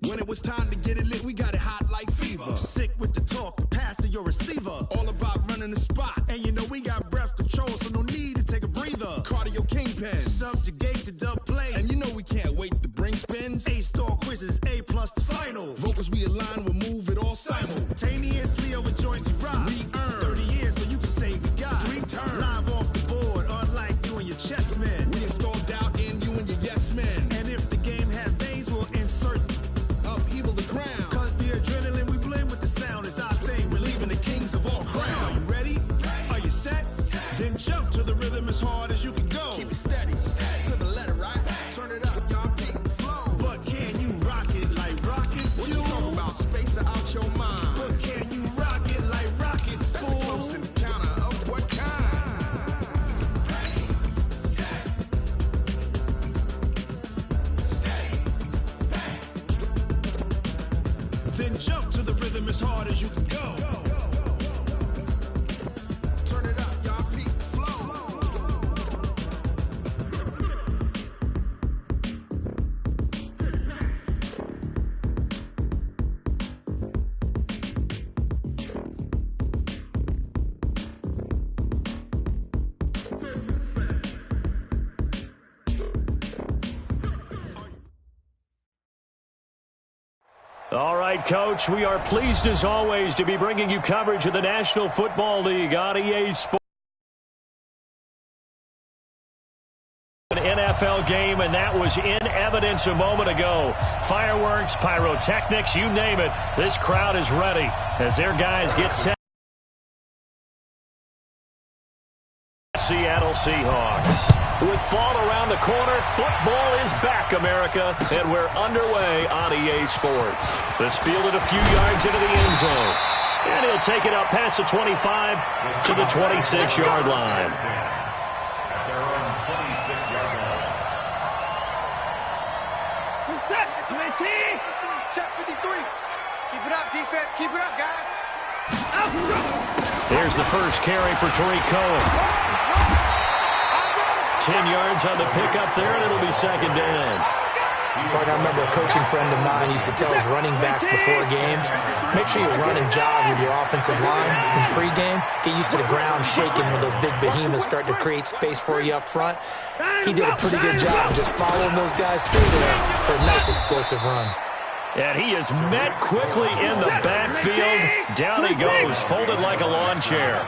When it was time to get it lit, we got it hot like fever. Sick with the talk, the pass to your receiver. All about running the spot. And you know we got breath control, so no need to take a breather. Cardio kingpin. Subjugate the dub play. And you know we can't wait to bring spins. A-star quizzes, A+ the final. Vocals we align, we'll move it all simultaneously over joints we rock. We earn 30 years, so you can say we got 3 turns. Live off the board, unlike you and your chess men. We install doubt in you and your yes men. And if the game had veins, we'll insert upheaval the ground. Cause the adrenaline we blend with the sound is our thing. We're leaving the kings of all crowns. Are you ready? Are you set? Then jump to the rhythm as hard as you can go. Keep it steady, to the letter, right? Turn it up, y'all keep the flow. But can you rock it like rocket fuel? What you talking about? Space out your mind. But can you rock it like rockets, That's fool? a close encounter of what kind? Ready, set, steady, back. Then jump to the rhythm as hard as you can go. Turn it up, y'all keep the flow. All right, Coach, we are pleased as always to be bringing you coverage of the National Football League on EA Sports. An NFL game, and that was in evidence a moment ago. Fireworks, pyrotechnics, you name it. This crowd is ready as their guys get set. Seattle Seahawks. With fall around the corner, football is back, America, and we're underway on EA Sports. This fielded a few yards into the end zone, and he'll take it up past the 25 to the 26-yard line. Set. Command team. Check 53. Keep it up, defense. Keep it up, guys. Here's the first carry for Tariq Cohen. 10 yards on the pickup there, and it'll be second down. But I remember a coaching friend of mine used to tell his running backs before games, make sure you run and jog with your offensive line in pregame. Get used to the ground shaking when those big behemoths start to create space for you up front. He did a pretty good job just following those guys through there for a nice explosive run. And he is met quickly in the backfield. Down he goes, folded like a lawn chair.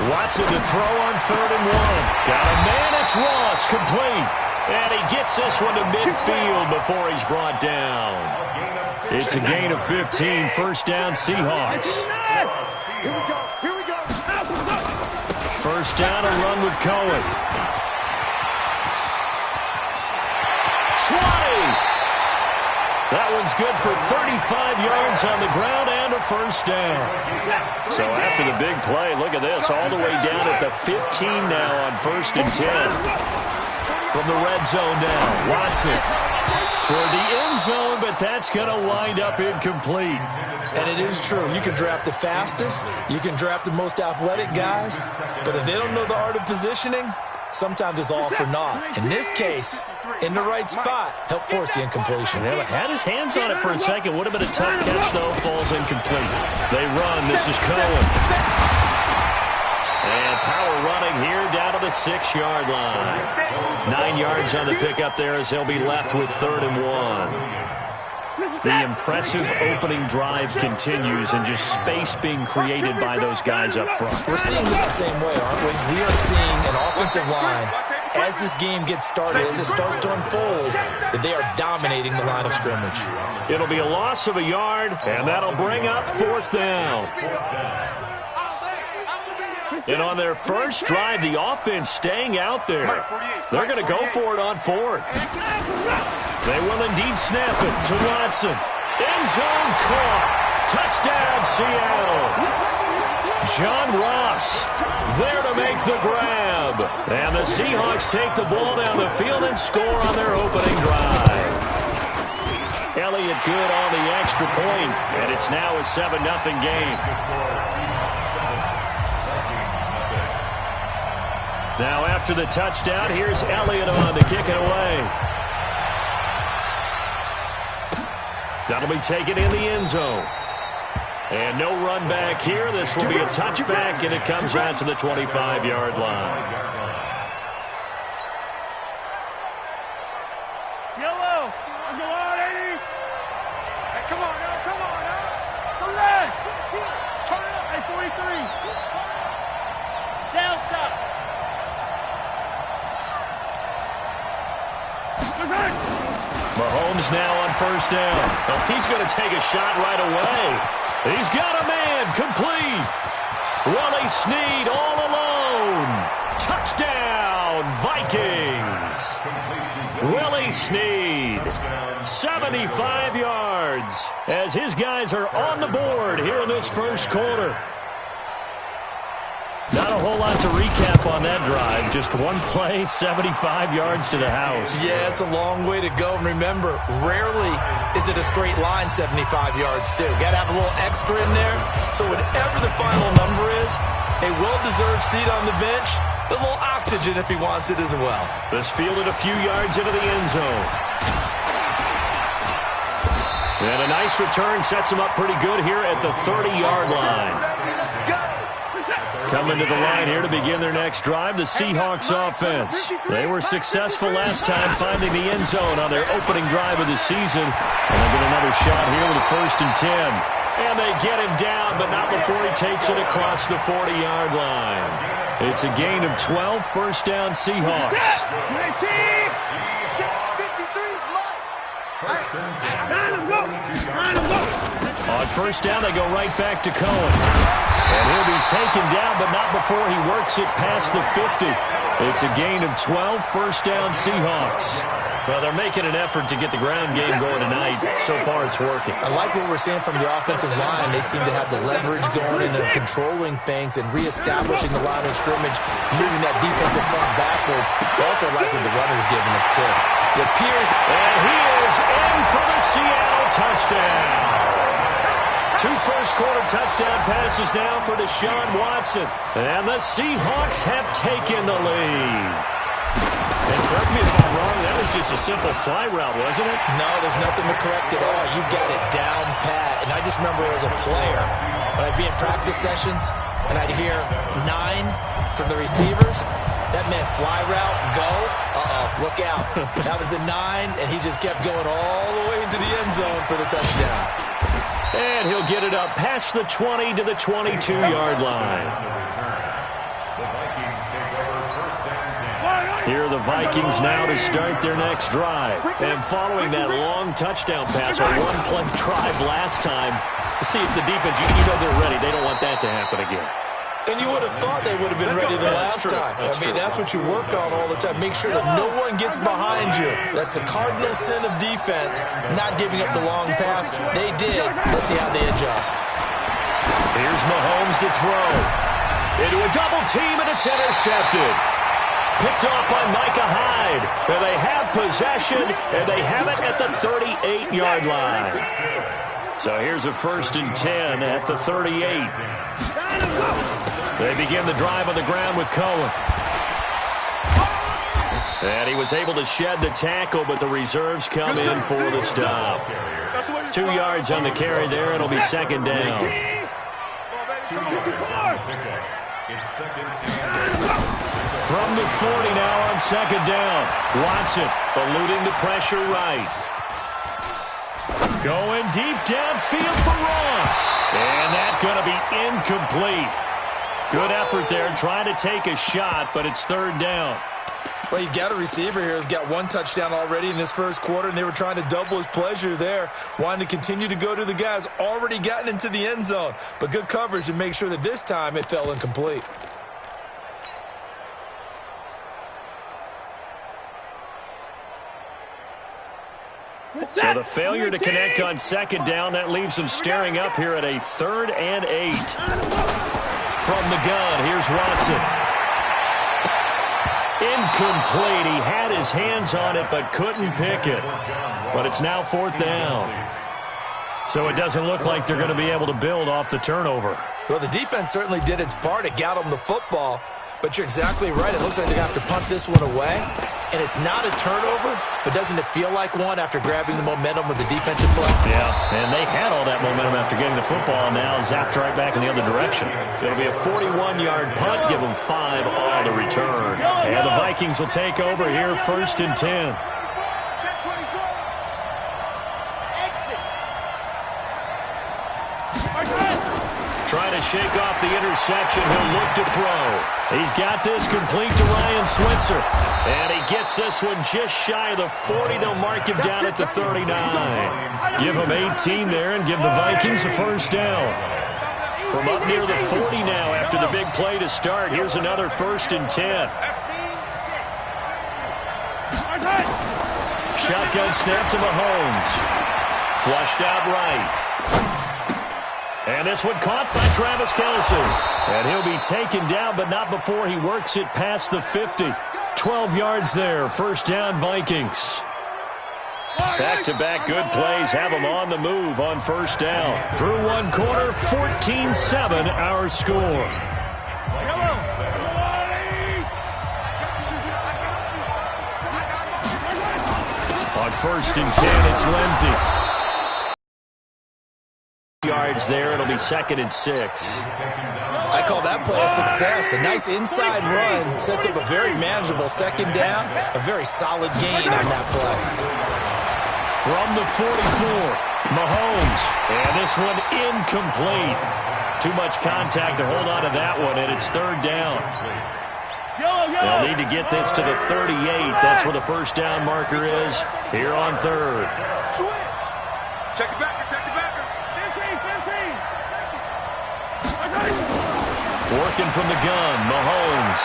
Watson to throw on 3rd and 1. Got a man, it's Ross, complete. And he gets this one to midfield before he's brought down. It's a gain of 15, first down Seahawks. Here we go. First down, a run with Cohen. 20. That one's good for 35 yards on the ground and a first down. So after the big play, look at this, all the way down at the 15 now on 1st and 10. From the red zone now, Watson toward the end zone, but that's going to wind up incomplete. And it is true. You can draft the fastest, you can draft the most athletic guys, but if they don't know the art of positioning, sometimes it's all for naught. In this case, in the right spot, help force the incompletion. Yeah, had his hands on it for a second. Would have been a tough catch, though. Falls incomplete. They run. This is Cohen. And power running here down to the 6-yard line. 9 yards on the pickup there as they'll be left with 3rd and 1. The impressive opening drive continues and just space being created by those guys up front. We're seeing this the same way, aren't we? We are seeing an offensive line, as this game gets started, as it starts to unfold, that they are dominating the line of scrimmage. It'll be a loss of a yard, and that'll bring up 4th down. And on their first drive, the offense staying out there. They're going to go for it on 4th. They will indeed snap it to Watson. End zone caught. Touchdown, Seattle. John Ross there to make the grab. And the Seahawks take the ball down the field and score on their opening drive. Elliott good on the extra point, and it's now a 7-0 game. Now after the touchdown, here's Elliott on to kick it away. That'll be taken in the end zone. And no run back here. This will be a touchback, and it comes out to the 25-yard line. Yellow. Let's go on, 80. Hey, come on, now. Come on, now. Go left. Turn it up. Hey, 43. Delta. Mahomes now on first down. Oh, he's going to take a shot right away. He's got a man complete. Willie Snead all alone. Touchdown, Vikings. Willie Snead, 75 yards as his guys are on the board here in this first quarter. Not a whole lot to recap on that drive. Just one play, 75 yards to the house. Yeah, it's a long way to go. And remember, rarely is it a straight line 75 yards, too. Got to have a little extra in there. So whatever the final number is, a well-deserved seat on the bench, a little oxygen if he wants it as well. This fielded a few yards into the end zone. And a nice return sets him up pretty good here at the 30-yard line. Coming to the line here to begin their next drive, the Seahawks offense. They were successful last time finding the end zone on their opening drive of the season. And they get another shot here with a 1st and 10. And they get him down, but not before he takes it across the 40-yard line. It's a gain of 12, first down Seahawks. On first down, they go right back to Cohen. And he'll be taken down, but not before he works it past the 50. It's a gain of 12, first down Seahawks. Well, they're making an effort to get the ground game going tonight. So far, it's working. I like what we're seeing from the offensive line. They seem to have the leverage going and controlling things and reestablishing the line of scrimmage, moving that defensive front backwards. I also like what the runner's giving us, too. It appears, and he is in for the Seattle touchdown. 2 first-quarter touchdown passes now for Deshaun Watson. And the Seahawks have taken the lead. And correct me if I'm wrong, that was just a simple fly route, wasn't it? No, there's nothing to correct at all. You got it down pat. And I just remember as a player, when I'd be in practice sessions, and I'd hear 9 from the receivers, that meant fly route, go. Look out. That was the 9, and he just kept going all the way into the end zone for the touchdown. And he'll get it up past the 20 to the 22-yard line. Here are the Vikings now to start their next drive. And following that long touchdown pass, a one-play drive last time, to see if the defense, you know they're ready. They don't want that to happen again. And you would have thought they would have been ready the last time. That's what you work on all the time. Make sure that no one gets behind you. That's the cardinal sin of defense, not giving up the long pass. They did. Let's see how they adjust. Here's Mahomes to throw. Into a double team, and it's intercepted. Picked off by Micah Hyde. And they have possession, and they have it at the 38-yard line. So here's a 1st and 10 at the 38. They begin the drive on the ground with Cohen. And he was able to shed the tackle, but the reserves come in for the stop. 2 yards on the carry there. It'll be 2nd down. From the 40 now on 2nd down. Watson eluding the pressure right. Going deep downfield for Ross. And that's going to be incomplete. Good effort there, trying to take a shot, but it's 3rd down. Well, you've got a receiver here who's got 1 touchdown already in this first quarter, and they were trying to double his pleasure there, wanting to continue to go to the guys already gotten into the end zone. But good coverage to make sure that this time it fell incomplete. So the failure to connect on 2nd down, that leaves them staring up here at a 3rd and 8. From the gun, here's Watson. Incomplete. He had his hands on it but couldn't pick it. But it's now 4th down. So it doesn't look like they're going to be able to build off the turnover. Well, the defense certainly did its part. It got them the football. But you're exactly right. It looks like they're going to have to punt this one away. And it's not a turnover, but doesn't it feel like one after grabbing the momentum with the defensive play? Yeah, and they had all that momentum after getting the football, and now zapped right back in the other direction. It'll be a 41-yard punt, give them 5 on the return. And the Vikings will take over here, 1st and 10. Trying to shake off the interception. He'll look to throw. He's got this complete to Ryan Switzer. And he gets this one just shy of the 40. They'll mark him down at the 39. Give him 18 there and give the Vikings a 1st down. From up near the 40 now after the big play to start. Here's another 1st and 10. Shotgun snap to Mahomes. Flushed out right. And this one caught by Travis Kelce. And he'll be taken down, but not before he works it past the 50. 12 yards there. 1st down, Vikings. Back-to-back good plays have them on the move on 1st down. Through one quarter, 14-7 our score. On 1st and 10, it's Lindsey. Yards there. It'll be 2nd and 6. I call that play a success. A nice inside run sets up a very manageable 2nd down. A very solid gain on that play. From the 44, Mahomes. And this one incomplete. Too much contact to hold on to that one, and it's 3rd down. They'll need to get this to the 38. That's where the 1st down marker is here on 3rd. Switch. Check it back. Check it back. Working from the gun, Mahomes.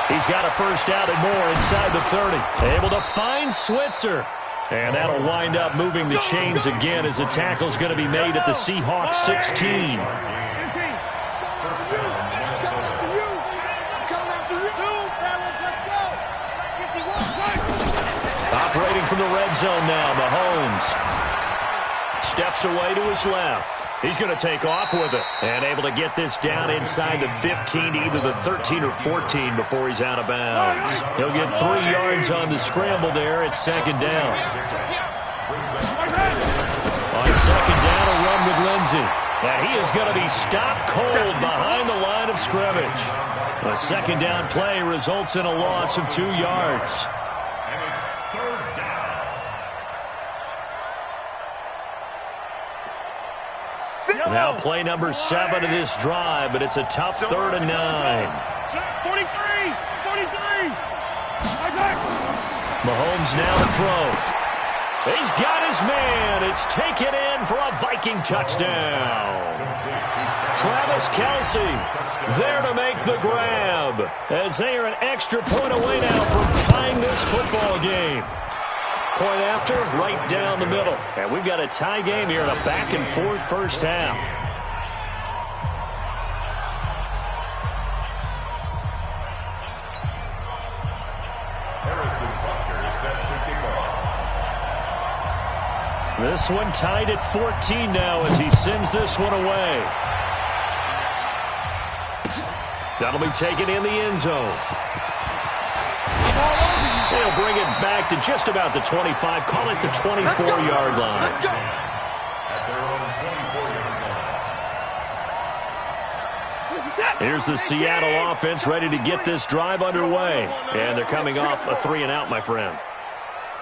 He's got a 1st down and more inside the 30. Able to find Switzer. And that'll wind up moving the chains again as the tackle's going to be made at the Seahawks 16. Operating from the red zone now, Mahomes. Steps away to his left. He's going to take off with it. And able to get this down inside the 15 to either the 13 or 14 before he's out of bounds. He'll get 3 yards on the scramble there at 2nd down. On 2nd down, a run with Lindsey. And he is going to be stopped cold behind the line of scrimmage. A 2nd down play results in a loss of 2 yards. Now play number 7 of this drive, but it's a tough 3rd and 9. 43. Mahomes now to throw. He's got his man. It's taken in for a Viking touchdown. Travis Kelce there to make the grab as they are an extra point away now from tying this football game. Point after, right down the middle. And we've got a tie game here in a back-and-forth 1st half. This one tied at 14 now as he sends this one away. That'll be taken in the end zone. They'll bring it back to just about the 25. Call it the 24-yard line. Here's the Seattle offense ready to get this drive underway. And they're coming off a 3-and-out, my friend.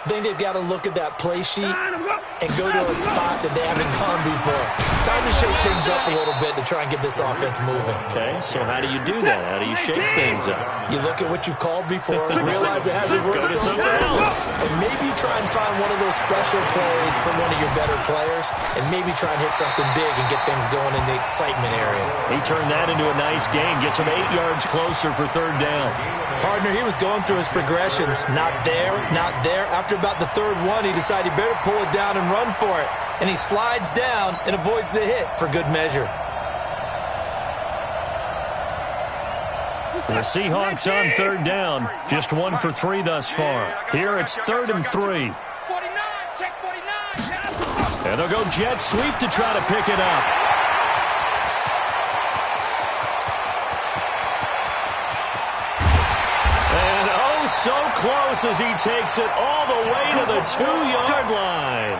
I think they've got to look at that play sheet and go to a spot that they haven't gone before. Time to shake things up a little bit to try and get this offense moving. Okay, so how do you do that? How do you shake things up? You look at what you've called before and realize it hasn't worked so well. And maybe try and find one of those special plays from one of your better players and maybe try and hit something big and get things going in the excitement area. He turned that into a nice gain. Gets him 8 yards closer for 3rd down. Partner, he was going through his progressions. Not there, not there. After about the 3rd one, he decided he better pull it down and run for it. And he slides down and avoids the hit for good measure. The Seahawks on 3rd down. Just 1 for 3 thus far. Here it's 3rd and 3. 49, check 49. And they'll go jet sweep to try to pick it up. so close as he takes it all the way to the 2-yard line.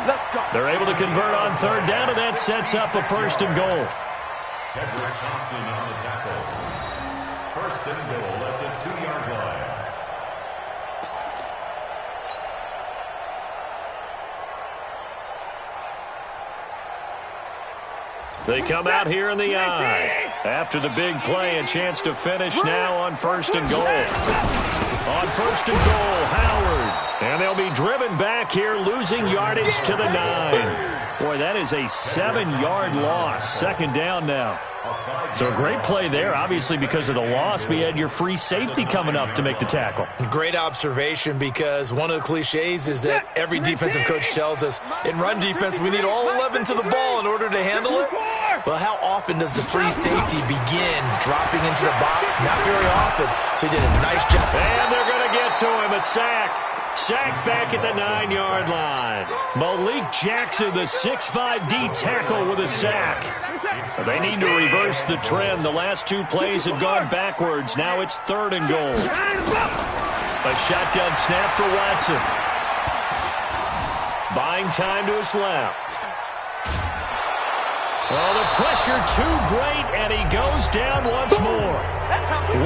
They're able to convert on third down, and that sets up a first and goal. Edward Thompson on the tackle. First and goal at the 2-yard line. They come out here in the eye. After the big play, a chance to finish now on first and goal. On first and goal, Howard. And they'll be driven back here, losing yardage to the 9. Boy, that is a 7-yard loss. Second down now. So a great play there, obviously because of the loss. We had your free safety coming up to make the tackle. Great observation, because one of the cliches is that every defensive coach tells us in run defense we need all 11 to the ball in order to handle it. Well, how often does the free safety begin dropping into the box? Not very often. So he did a nice job. And they're going to get to him, a sack. Sacked back at the 9-yard line. Malik Jackson, the 6'5" D tackle with a sack. They need to reverse the trend. The last 2 plays have gone backwards. Now it's third and goal. A shotgun snap for Watson. Buying time to his left. Oh, the pressure too great, and he goes down once more.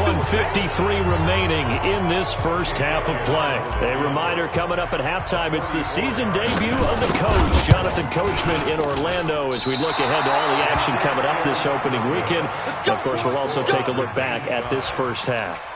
1:53 remaining in this first half of play. A reminder coming up at halftime, it's the season debut of the coach, Jonathan Coachman, in Orlando, as we look ahead to all the action coming up this opening weekend. Of course, we'll also take a look back at this first half.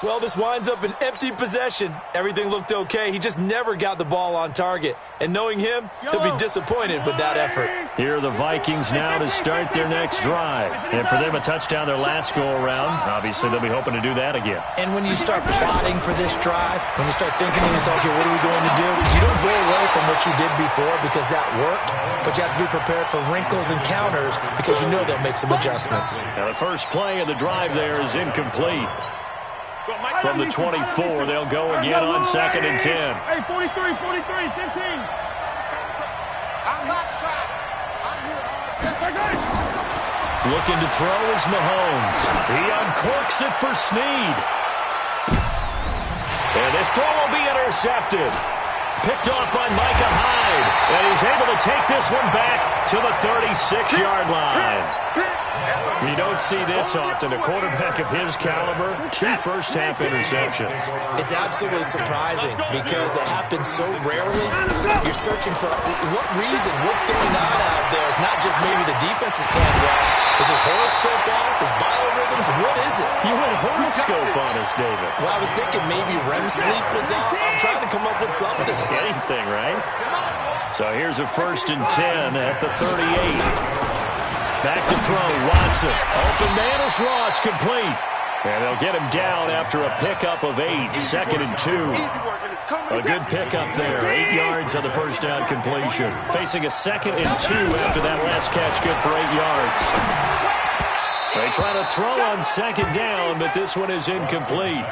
Well, this winds up an empty possession. Everything looked okay. He just never got the ball on target. And knowing him, he'll be disappointed with that effort. Here are the Vikings now to start their next drive. And for them, a touchdown their last go-around. Obviously, they'll be hoping to do that again. And when you start plotting for this drive, when you start thinking to yourself, okay, what are we going to do? You don't go away from what you did before because that worked. But you have to be prepared for wrinkles and counters because you know they'll make some adjustments. Now, the first play of the drive there is incomplete. From the 24, they'll go again on 2nd and 10. Hey, 43, 43, 15. Looking to throw is Mahomes. He uncorks it for Snead. And this throw will be intercepted. Picked off by Micah Hyde. And he's able to take this one back to the 36-yard line. You don't see this often. A quarterback of his caliber, 2 first-half interceptions. It's absolutely surprising because it happens so rarely. You're searching for what reason, what's going on out there. It's not just maybe the defense is playing well. Is his horoscope off? His biorhythms? What is it? You went horoscope on us, David. Well, I was thinking maybe REM sleep was off. I'm trying to come up with something. Anything, right? So here's a 1st and 10 at the 38. Back to throw, Watson. Open man is Ross, complete. And they'll get him down after a pickup of 8, 2nd and 2. A good pickup there, 8 yards on the first down completion. Facing a 2nd and 2 after that last catch, good for 8 yards. They try to throw on 2nd down, but this one is incomplete.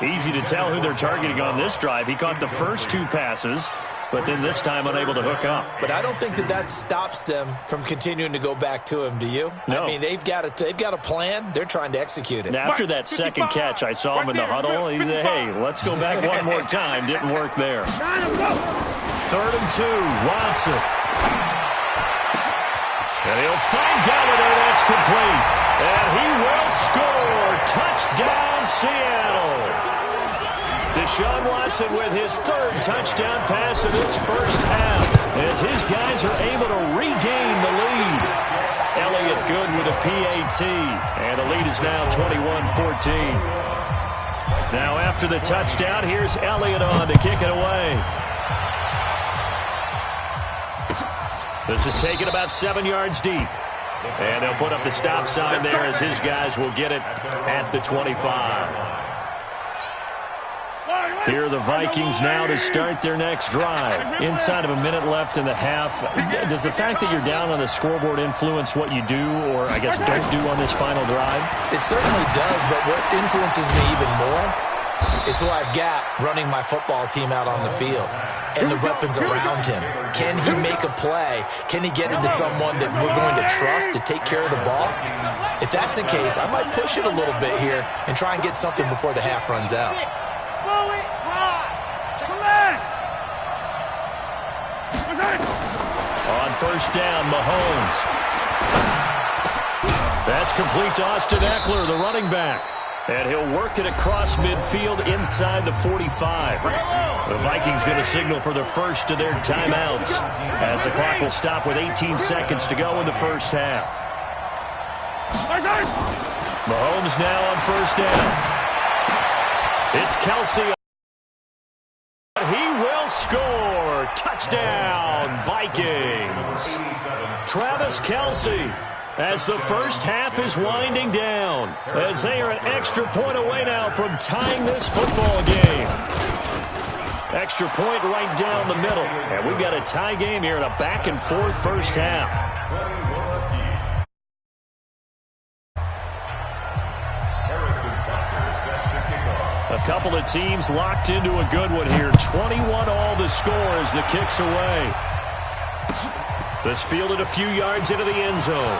Easy to tell who they're targeting on this drive. He caught the first 2 passes, but then this time unable to hook up. But I don't think that stops them from continuing to go back to him, do you? No. I mean, they've got a plan. They're trying to execute it. After that second catch, I saw him in the huddle. He said, hey, let's go back one more time. Didn't work there. 3rd and 2, Watson. And he'll find Galladay. That's complete. And he will score. Touchdown, Seattle. Deshaun Watson with his 3rd touchdown pass of this first half, as his guys are able to regain the lead. Elliott good with a PAT, and the lead is now 21-14. Now after the touchdown, here's Elliott on to kick it away. This is taken about 7 yards deep. And they'll put up the stop sign there as his guys will get it at the 25. Here are the Vikings now to start their next drive. Inside of a minute left in the half. Does the fact that you're down on the scoreboard influence what you do, or I guess don't do on this final drive? It certainly does, but what influences me even more is who I've got running my football team out on the field and the weapons around him. Can he make a play? Can he get into someone that we're going to trust to take care of the ball? If that's the case, I might push it a little bit here and try and get something before the half runs out. first down. Mahomes. That's complete to Austin Eckler, the running back. And he'll work it across midfield inside the 45. The Vikings going to signal for the first of their timeouts as the clock will stop with 18 seconds to go in the first half. Mahomes now on first down. It's Kelsey. He will score. Touchdown, Vikings. Travis Kelsey. As the first half is winding down, as they are an extra point away now from tying this football game. Extra point right down the middle. And we've got a tie game here in a back-and-forth first half. A couple of teams locked into a good one here. 21 all the score as the kick's away. This fielded a few yards into the end zone.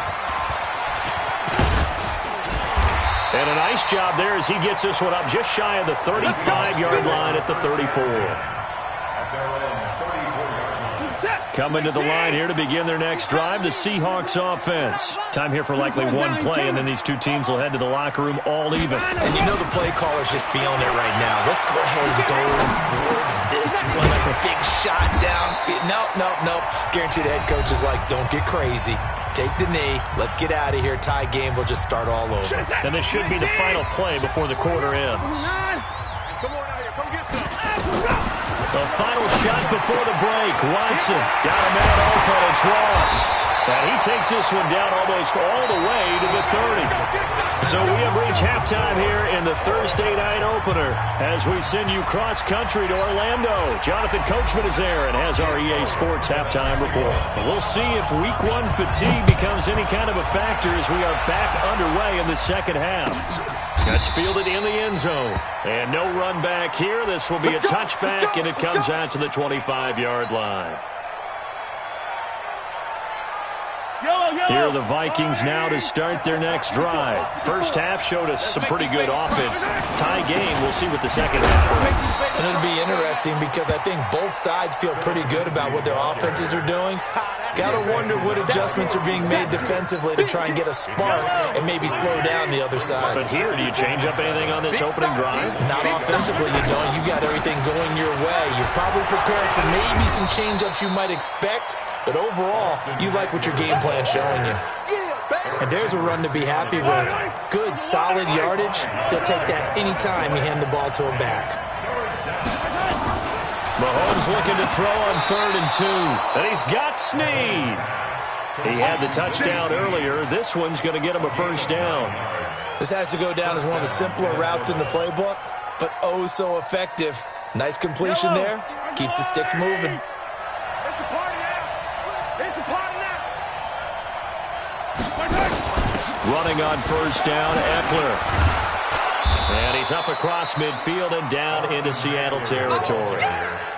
And a nice job there as he gets this one up just shy of the 35-yard line at the 34. Coming to the line here to begin their next drive, the Seahawks offense. Time here for likely one play, and then these two teams will head to the locker room all even. And you know the play caller's just feeling it right now. Let's go ahead and go for this one. A big shot down. Nope. Guaranteed the head coach is like, don't get crazy. Take the knee. Let's get out of here. Tie game. We'll just start all over. And this should be the final play before the quarter ends. Come on out here. Come get some. The final shot before the break. Watson got a man open. It's Ross. And he takes this one down almost all the way to the 30. So we have reached halftime here in the Thursday night opener as we send you cross-country to Orlando. Jonathan Coachman is there and has our EA Sports halftime report. We'll see if Week 1 fatigue becomes any kind of a factor as we are back underway in the second half. That's fielded in the end zone. And no run back here. This will be a touchback, and it comes out to the 25-yard line. Here are the Vikings now to start their next drive. First half showed us some pretty good offense. Tie game, we'll see what the second half brings. And it'll be interesting because I think both sides feel pretty good about what their offenses are doing. Got to wonder what adjustments are being made defensively to try and get a spark and maybe slow down the other side. But here, do you change up anything on this opening drive? Not offensively, you don't. You got everything going your way. You're probably prepared for maybe some change-ups you might expect, but overall, you like what your game plan's showing you. And there's a run to be happy with. Good, solid yardage. They'll take that anytime you hand the ball to him back. Mahomes looking to throw on 3rd and 2. And he's got Snead. He had the touchdown earlier. This one's going to get him a first down. This has to go down as one of the simpler routes in the playbook, but oh so effective. Nice completion there. Keeps the sticks moving. It's a party now. It's a party now. Running on first down, Eckler. And he's up across midfield and down into Seattle territory.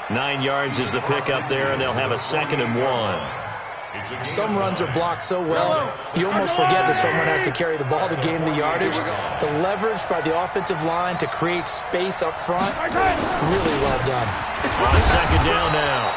9 yards is the pickup there, and they'll have a 2nd and 1. Some runs are blocked so well, you almost forget that someone has to carry the ball to gain the yardage. The leverage by the offensive line to create space up front, really well done. On 2nd down now.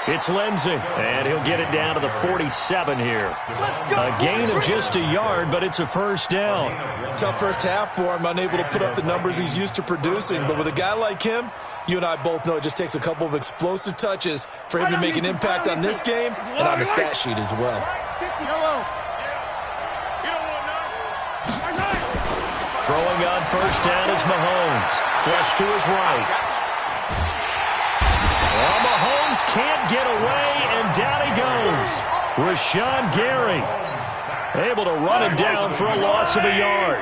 It's Lindsey, and he'll get it down to the 47 here. A gain of just a yard, but it's a first down. Tough first half for him, unable to put up the numbers he's used to producing. But with a guy like him, you and I both know it just takes a couple of explosive touches for him to make an impact on this game and on the stat sheet as well. Throwing on first down is Mahomes. Flush to his right. Well, Mahomes can't get away, and down he goes. Rashawn Gary able to run him down for a loss of a yard.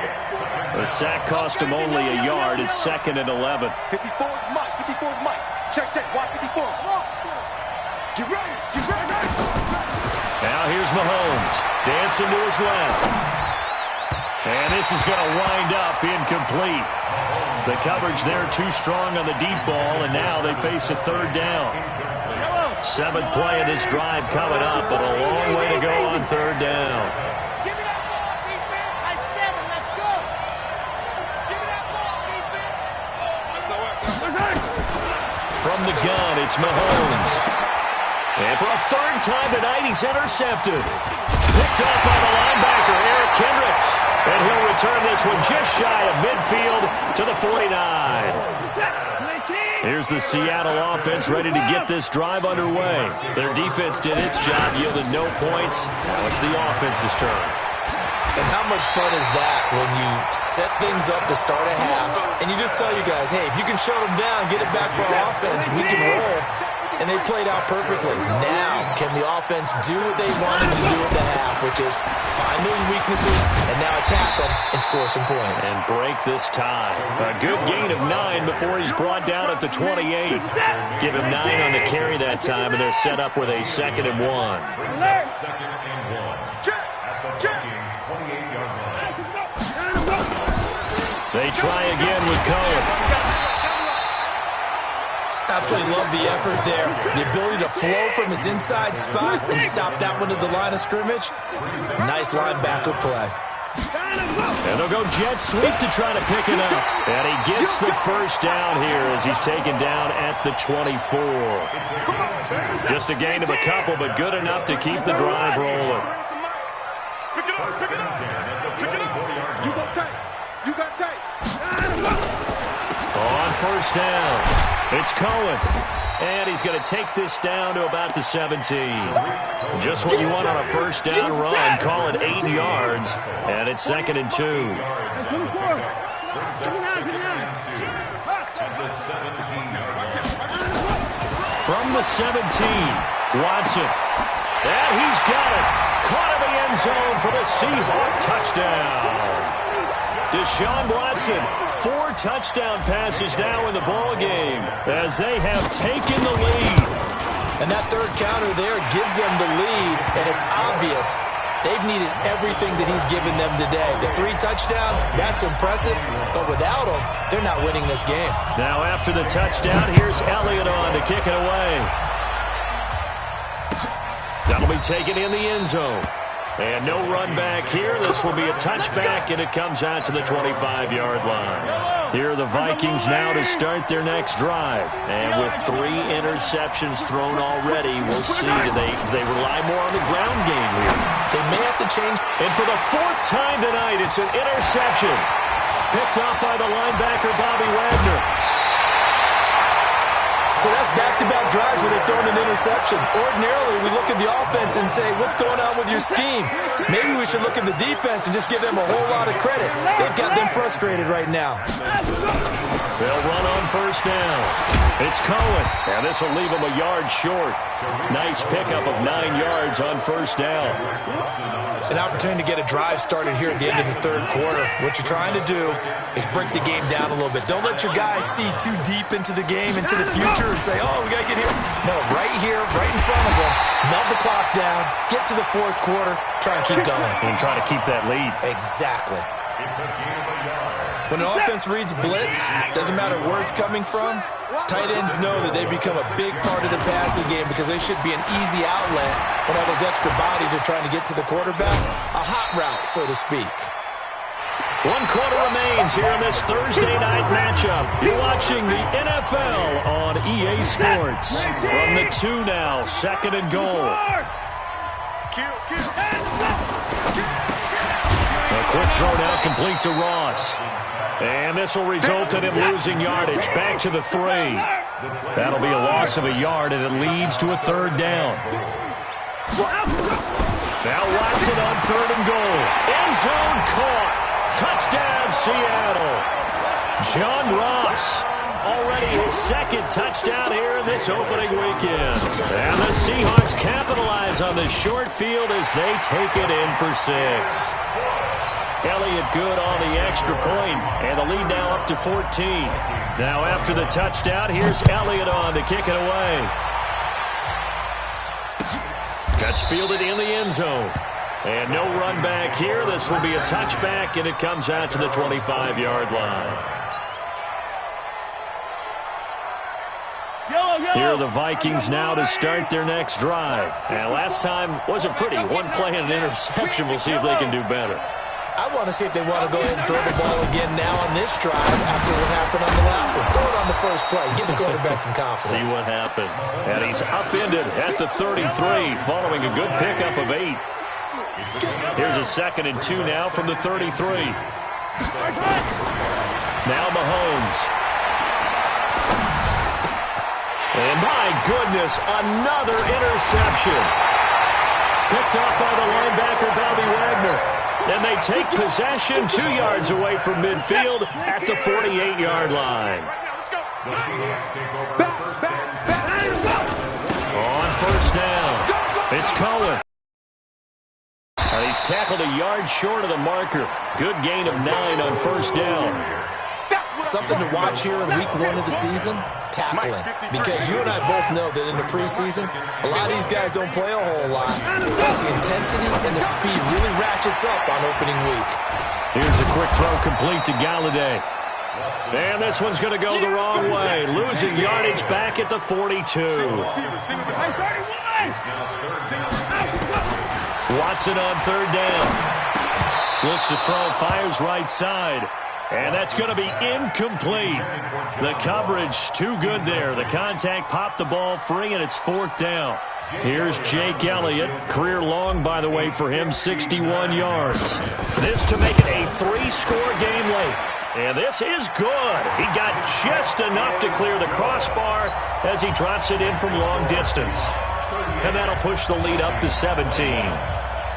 The sack cost him only a yard. It's 2nd and 11. 54 Mike. 54 Mike. Check. Watch 54. Get ready. Now here's Mahomes. Dancing to his left. And this is going to wind up incomplete. The coverage there too strong on the deep ball, and now they face a 3rd down. 7th play of this drive coming up, but a long way to go on 3rd down. Give me that ball, defense. I said it. Let's go. Give me that ball, defense. From the gun, it's Mahomes. And for a third time tonight, he's intercepted. Picked off by the linebacker, Eric Kendricks. And he'll return this one just shy of midfield to the 49. Here's the Seattle offense ready to get this drive underway. Their defense did its job, yielded no points. Now it's the offense's turn. And how much fun is that when you set things up to start a half, and you just tell you guys, hey, if you can shut them down, get it back for our offense, we can roll. And they played out perfectly. Now, can the offense do what they wanted to do at the half, which is find those weaknesses and now attack them and score some points. And break this tie. A good gain of 9 before he's brought down at the 28. Give him 9 on the carry that time, and they're set up with a 2nd and 1. Second and 1 at the Vikings 28-yard line. They try again with Cohen. Absolutely love the effort there. The ability to flow from his inside spot and stop that one at the line of scrimmage. Nice linebacker play. And they'll go jet sweep to try to pick it up. And he gets the first down here as he's taken down at the 24. Just a gain of a couple, but good enough to keep the drive rolling. Pick it up, pick it up. Pick it up. You got tape. You got tape. On first down. It's Cohen, and he's going to take this down to about the 17. Just what you want on a first down run. Call it 8 yards, and it's 2nd and 2. From the 17, Watson, and he's got it. Caught in the end zone for the Seahawks touchdown. Deshaun Watson, 4 touchdown passes now in the ballgame as they have taken the lead. And that third counter there gives them the lead, and it's obvious they've needed everything that he's given them today. The 3 touchdowns, that's impressive, but without him, they're not winning this game. Now after the touchdown, here's Elliott on to kick it away. That'll be taken in the end zone. And no run back here. This will be a touchback, and it comes out to the 25-yard line. Here are the Vikings now to start their next drive. And with 3 interceptions thrown already, we'll see do they rely more on the ground game here. They may have to change. And for the 4th time tonight, it's an interception. Picked off by the linebacker, Bobby Wagner. So that's back-to-back drives where they've thrown an interception. Ordinarily, we look at the offense and say, what's going on with your scheme? Maybe we should look at the defense and just give them a whole lot of credit. They've got them frustrated right now. They'll run on first down. It's Cohen, and this will leave them a yard short. Nice pickup of 9 yards on first down. An opportunity to get a drive started here at the end of the 3rd quarter. What you're trying to do is break the game down a little bit. Don't let your guys see too deep into the game, into the future, and say, oh, we got to get here. No, right here, right in front of them. Melt the clock down, get to the 4th quarter, try and keep going. And try to keep that lead. Exactly. It's a gain of a yard. When an offense reads blitz, doesn't matter where it's coming from, tight ends know that they become a big part of the passing game because they should be an easy outlet when all those extra bodies are trying to get to the quarterback. A hot route, so to speak. 1 quarter remains here in this Thursday night matchup. You're watching the NFL on EA Sports. From the 2 now, 2nd and goal. A quick throw now complete to Ross. And this will result in him losing yardage. Back to the 3. That'll be a loss of a yard, and it leads to a 3rd down. Now Watson on 3rd and goal. End zone caught. Touchdown, Seattle. John Ross, already his 2nd touchdown here in this opening weekend. And the Seahawks capitalize on the short field as they take it in for 6. Elliott good on the extra point, and the lead now up to 14. Now after the touchdown, here's Elliott on to kick it away. That's fielded in the end zone. And no run back here. This will be a touchback, and it comes out to the 25-yard line. Here are the Vikings now to start their next drive. And last time wasn't pretty. 1 play and an interception. We'll see if they can do better. I want to see if they want to go ahead and throw the ball again now on this drive after what happened on the last one. Throw it on the first play. Give the quarterback some confidence. See what happens. And he's upended at the 33 following a good pickup of 8. Here's a 2nd and 2 now from the 33. Now Mahomes. And my goodness, another interception. Picked up by the linebacker, Bobby Wagner. And they take possession 2 yards away from midfield at the 48-yard line. On first down, it's Cohen. And he's tackled a yard short of the marker. Good gain of 9 on first down. Something to watch here in week 1 of the season, tackling. Because you and I both know that in the preseason, a lot of these guys don't play a whole lot. Because the intensity and the speed really ratchets up on opening week. Here's a quick throw complete to Galladay. And this one's going to go the wrong way. Losing yardage back at the 42. Watson on third down. Looks to throw, fires right side. And that's going to be incomplete. The coverage too good there. The contact popped the ball free, and it's fourth down. Here's Jake Elliott. Career long, by the way, for him, 61 yards. This to make it a 3-score game late. And this is good. He got just enough to clear the crossbar as he drops it in from long distance. And that'll push the lead up to 17.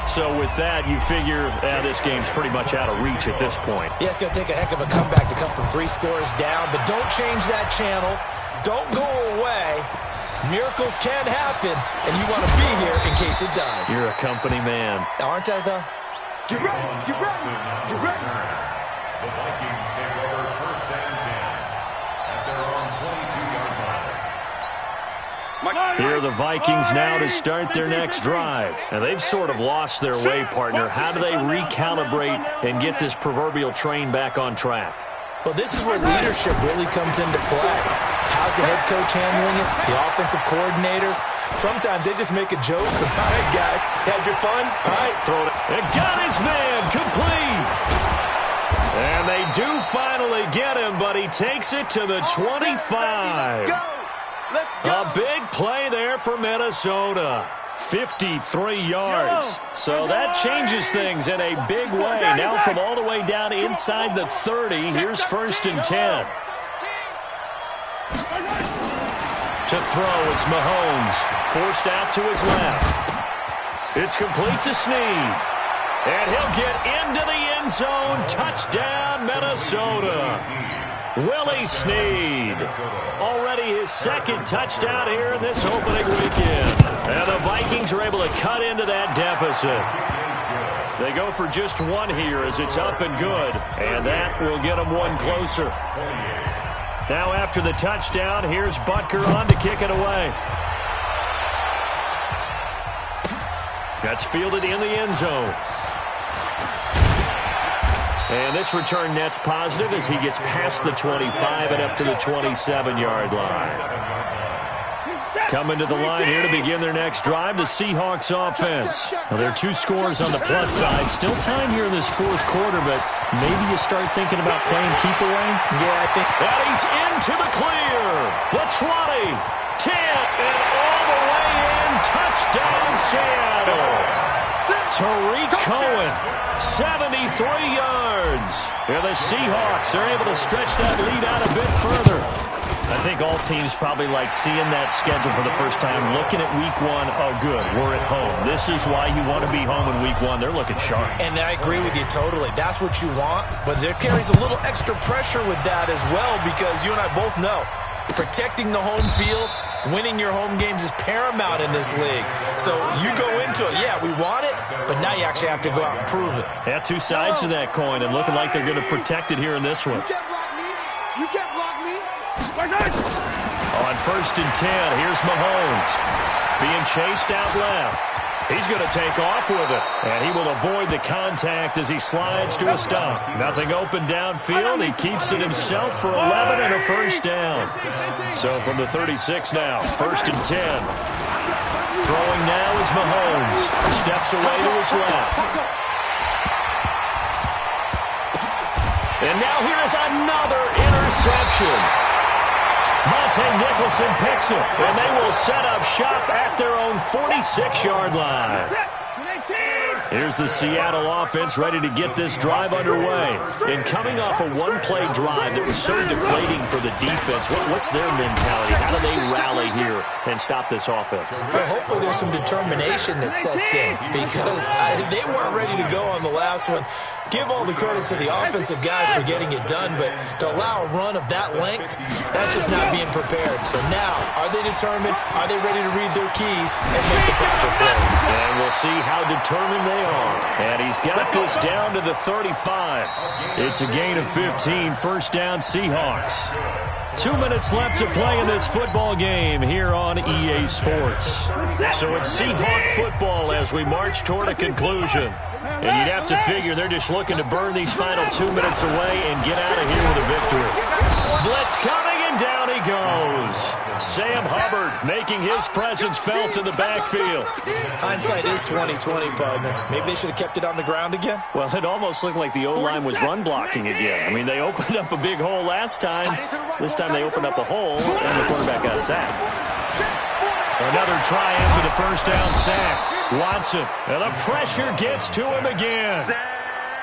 So with that, you figure this game's pretty much out of reach at this point. Yeah, it's going to take a heck of a comeback to come from 3 scores down, but don't change that channel. Don't go away. Miracles can happen, and you want to be here in case it does. You're a company man. Aren't I, though? Get ready, get ready, get ready. The Vikings take over first and 10 at their own 22-yard line. Here are the Vikings now to start their next drive. And they've sort of lost their way, partner. How do they recalibrate and get this proverbial train back on track? Well, this is where leadership really comes into play. How's the head coach handling it? The offensive coordinator? Sometimes they just make a joke. All right, guys, had your fun? All right, throw it. And got his man complete. And they do finally get him, but he takes it to the 25. A big play there for Minnesota. 53 yards. So that changes things in a big way. Now from all the way down inside the 30, here's first and 10. To throw, it's Mahomes. Forced out to his left. It's complete to Snead. And he'll get into the end zone. Touchdown, Minnesota. Willie Snead. Already his 2nd touchdown here in this opening weekend. And the Vikings are able to cut into that deficit. They go for just 1 here as it's up and good. And that will get them 1 closer. Now after the touchdown, here's Butker on to kick it away. That's fielded in the end zone. And this return net's positive as he gets past the 25 and up to the 27-yard line. Coming to the line here to begin their next drive, the Seahawks offense. Now, there are 2 scores on the plus side. Still time here in this 4th quarter, but maybe you start thinking about playing keep away? Yeah, I think. And he's into the clear. The 20, 10, and all the way in. Touchdown, Seattle. Tariq Cohen, 73 yards. And the Seahawks are able to stretch that lead out a bit further. I think all teams probably like seeing that schedule for the first time, looking at week 1. Oh, good, we're at home. This is why you want to be home in week 1. They're looking sharp. And I agree with you totally. That's what you want. But there carries a little extra pressure with that as well because you and I both know protecting the home field, winning your home games is paramount in this league. So you go into it, yeah, we want it, but now you actually have to go out and prove it. Yeah, 2 sides to that coin and looking like they're going to protect it here in this one. You can't block me. You can't block me. On first and 10, here's Mahomes. Being chased out left. He's going to take off with it. And he will avoid the contact as he slides to a stop. Nothing open downfield. He keeps it himself for 11 and a first down. So from the 36 now, first and 10. Throwing now is Mahomes. Steps away to his left. And now here is another interception. Monte Nicholson picks it, and they will set up shop at their own 46-yard line. Here's the Seattle offense ready to get this drive underway. And coming off a one-play drive that was so deflating for the defense, what's their mentality? How do they rally here and stop this offense? Well, hopefully there's some determination that sets in because they weren't ready to go on the last one. Give all the credit to the offensive guys for getting it done, but to allow a run of that length, that's just not being prepared. So now, are they determined? Are they ready to read their keys and make the proper plays? And we'll see how determined they are. And he's got this down to the 35. It's a gain of 15, first down Seahawks. 2 minutes left to play in this football game here on EA Sports. So it's Seahawk football as we march toward a conclusion. And you'd have to figure they're just looking to burn these final 2 minutes away and get out of here with a victory. Blitz coming, and down he goes. Sam Hubbard making his presence felt in the backfield. Hindsight is 20/20, partner. Maybe they should have kept it on the ground again. Well, it almost looked like the O-line was run blocking again. I mean, they opened up a big hole last time. This time they opened up a hole, and the quarterback got sacked. Another try after the first down sack. Watson, and the pressure gets to him again.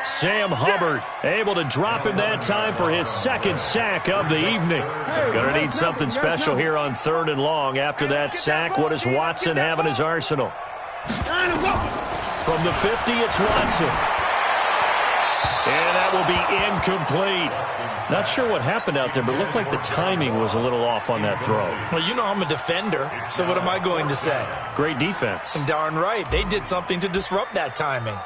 Sam Hubbard able to drop him that time for his second sack of the evening. Gonna need something special here on 3rd and long. After that sack, what does Watson have in his arsenal? From the 50, it's Watson. And that will be incomplete. Not sure what happened out there, but it looked like the timing was a little off on that throw. Well, you know I'm a defender, so what am I going to say? Great defense. Darn right. They did something to disrupt that timing.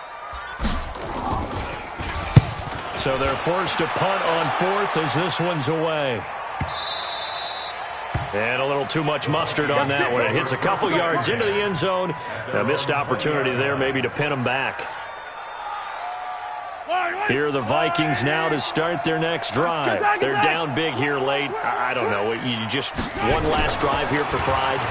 So they're forced to punt on 4th as this one's away. And a little too much mustard on that one. It hits a couple yards into the end zone. A missed opportunity there maybe to pin them back. Here are the Vikings now to start their next drive. They're down big here late. I don't know. You just one last drive here for pride.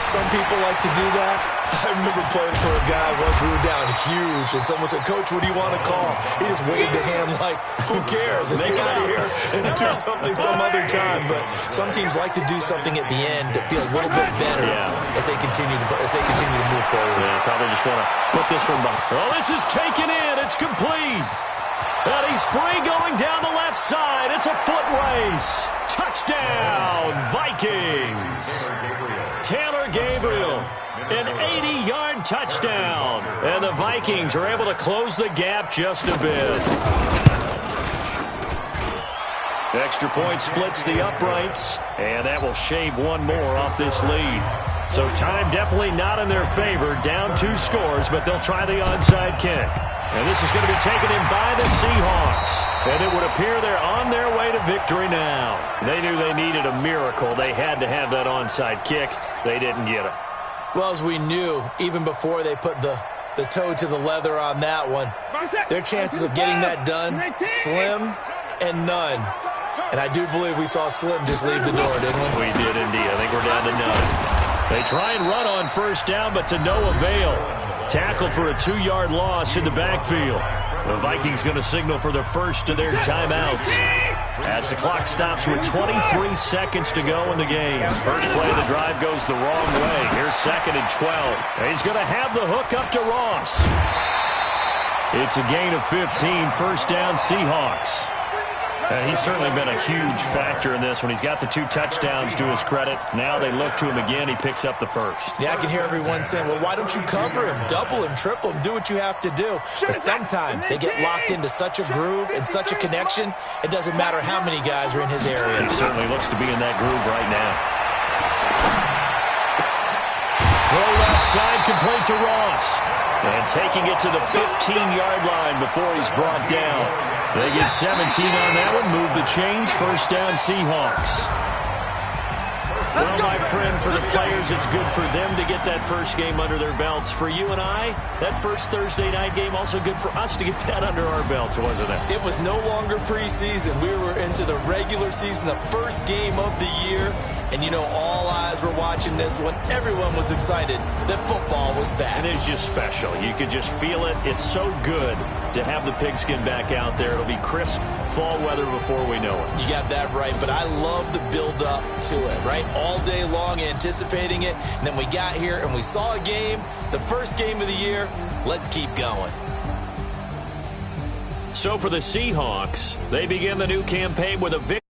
Some people like to do that. I remember playing for a guy once. We were down huge, and someone said, "Coach, what do you want to call?" He just waved a hand like, "Who cares? Let's get out of here and do something some other time." But some teams like to do something at the end to feel a little bit better as they continue to move forward. Yeah, probably just want to put this one behind. Well, this is taken in. It's complete. And he's free going down the left side. It's a foot race. Touchdown, Vikings. Taylor Gabriel, an 80-yard touchdown. And the Vikings are able to close the gap just a bit. Extra point splits the uprights, and that will shave one more off this lead. So time definitely not in their favor. Down 2 scores, but they'll try the onside kick. And this is going to be taken in by the Seahawks. And it would appear they're on their way to victory now. They knew they needed a miracle. They had to have that onside kick. They didn't get it. Well, as we knew, even before they put the toe to the leather on that one, their chances of getting that done, slim and none. And I do believe we saw Slim just leave the door, didn't we? We did indeed. I think we're down to none. They try and run on first down, but to no avail. Tackled for a 2-yard loss in the backfield. The Vikings going to signal for the first of their timeouts. As the clock stops with 23 seconds to go in the game. First play of the drive goes the wrong way. Here's 2nd and 12. And he's going to have the hook up to Ross. It's a gain of 15, first down Seahawks. He's certainly been a huge factor in this one. He's got the 2 touchdowns to his credit. Now they look to him again. He picks up the first. Yeah, I can hear everyone saying, well, why don't you cover him, double him, triple him, do what you have to do. But sometimes they get locked into such a groove and such a connection, it doesn't matter how many guys are in his area. He certainly looks to be in that groove right now. Throw left side, complete to Ross. And taking it to the 15-yard line before he's brought down. They get 17 on that one, move the chains, first down Seahawks. Well, my friend, for the players, it's good for them to get that first game under their belts. For you and I, that first Thursday night game, also good for us to get that under our belts, wasn't it? It was no longer preseason. We were into the regular season, the first game of the year. And, you know, all eyes were watching this one. Everyone was excited that football was back. It is just special. You could just feel it. It's so good to have the pigskin back out there. It'll be crisp fall weather before we know it. You got that right, but I love the build-up to it, right? All day long anticipating it, and then we got here and we saw a game, the first game of the year. Let's keep going. So for the Seahawks, they begin the new campaign with a victory.